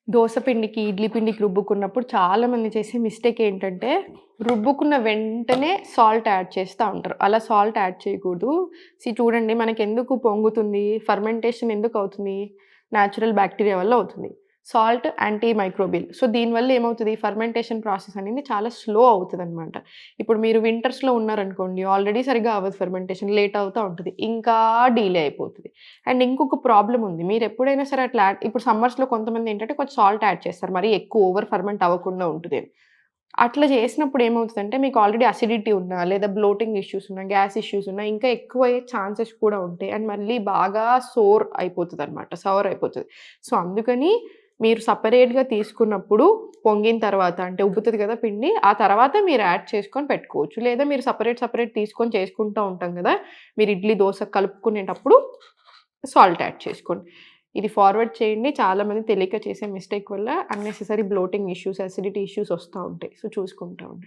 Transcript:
దోస పిండికి, ఇడ్లీ పిండికి రుబ్బుకున్నప్పుడు చాలామంది చేసే మిస్టేక్ ఏంటంటే, రుబ్బుకున్న వెంటనే సాల్ట్ యాడ్ చేస్తా ఉంటారు. అలా సాల్ట్ యాడ్ చేయకూడదు. చూడండి మనకెందుకు పొంగుతుంది, ఫర్మెంటేషన్ ఎందుకవుతుంది? నేచురల్ బ్యాక్టీరియా వల్ల అవుతుంది. Salt anti microbial. సో, దీనివల్ల ఏమవుతది ఫర్మెంటేషన్ ప్రాసెస్ అనేది చాలా స్లో అవుతదనమాట. ఇప్పుడు మీరు వింటర్స్‌లో ఉన్నారనుకోండి, ఆల్రెడీ సరిగ్గా అవ్వదు ఫర్మెంటేషన్ లేట్ అవుతా ఉంటది. ఇంకా డిలే అయిపోతది. అండ్ ఇంకొక ప్రాబ్లమ్ ఉంది. మీరెప్పుడైనా సరే అట్లా ఇప్పుడు సమ్మర్స్‌లో కొంతమందేంటంటే కొంచెం సాల్ట్ యాడ్ చేస్తారు. మరీ ఎక్కువ ఓవర్ ఫర్మెంట్ అవ్వకుండా ఉంటది అని. అట్లా చేసినప్పుడు ఏమవుతదంటే మీకు ఆల్రెడీ అసిడిటీ ఉన్నా, లేదా బ్లోటింగ్ ఇష్యూస్ ఉన్నా, గ్యాస్ ఇష్యూస్ ఉన్నా ఇంకా ఎక్కువయ్యే ఛాన్సెస్ కూడా ఉంటాయి. అండ్ మళ్ళీ బాగా సోర్ అయిపోతదనమాట. సవర్ అయిపోతది. సో, అందుకని మీరు సెపరేట్‌గా తీసుకున్నప్పుడు పొంగిన తర్వాత అంటే ఉబ్బుతది కదా పిండి. ఆ తర్వాత మీరు యాడ్ చేసుకొని పెట్టుకోవచ్చు. లేదా మీరు సెపరేట్ తీసుకొని చేసుకుంటా ఉంటాం గదా! మీరు ఇడ్లీ, దోస కలుపుకునేటప్పుడు సాల్ట్ యాడ్ చేసుకోండి. ఇది ఫార్వర్డ్ చేయండి. చాలామంది తెలియక చేసే మిస్టేక్ వల్ల unnecessary bloating issues, acidity issues వస్తా ఉంటాయి. సో, చూసుకుంటా ఉండండి.